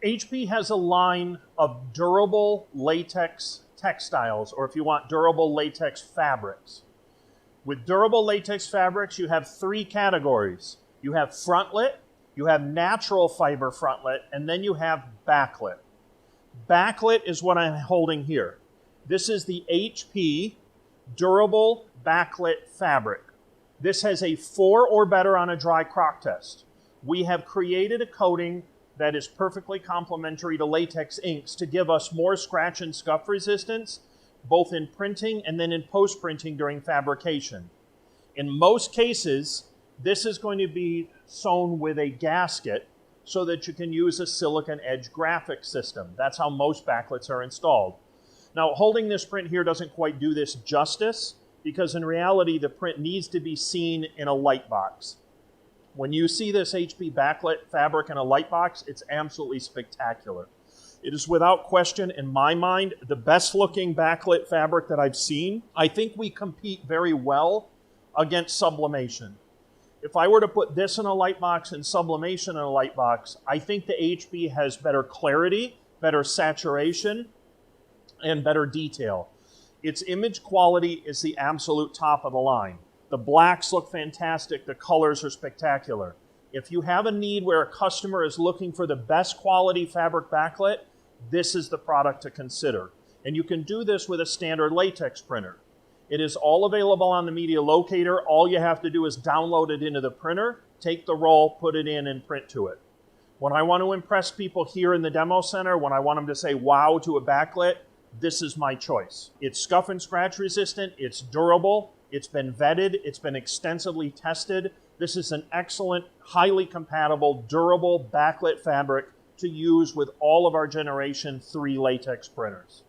HP has a line of durable latex textiles, or if you want, durable latex fabrics. With durable latex fabrics, you have three categories. You have frontlit, you have natural fiber frontlit, and then you have backlit. Backlit is what I'm holding here. This is the HP durable backlit fabric. This has a 4 or better on a dry crock test. We have created a coating that is perfectly complementary to latex inks to give us more scratch and scuff resistance, both in printing and then in post-printing during fabrication. In most cases, this is going to be sewn with a gasket so that you can use a silicon edge graphic system. That's how most backlits are installed. Now, holding this print here doesn't quite do this justice, because in reality, the print needs to be seen in a light box. When you see this HP backlit fabric in a light box, it's absolutely spectacular. It is without question, in my mind, the best looking backlit fabric that I've seen. I think we compete very well against sublimation. If I were to put this in a light box and sublimation in a light box, I think the HP has better clarity, better saturation, and better detail. Its image quality is the absolute top of the line. The blacks look fantastic. The colors are spectacular. If you have a need where a customer is looking for the best quality fabric backlit, this is the product to consider. And you can do this with a standard latex printer. It is all available on the Media Locator. All you have to do is download it into the printer, take the roll, put it in, and print to it. When I want to impress people here in the demo center, when I want them to say wow to a backlit, this is my choice. It's scuff and scratch resistant, it's durable, it's been vetted, it's been extensively tested. This is an excellent, highly compatible, durable backlit fabric to use with all of our Generation 3 latex printers.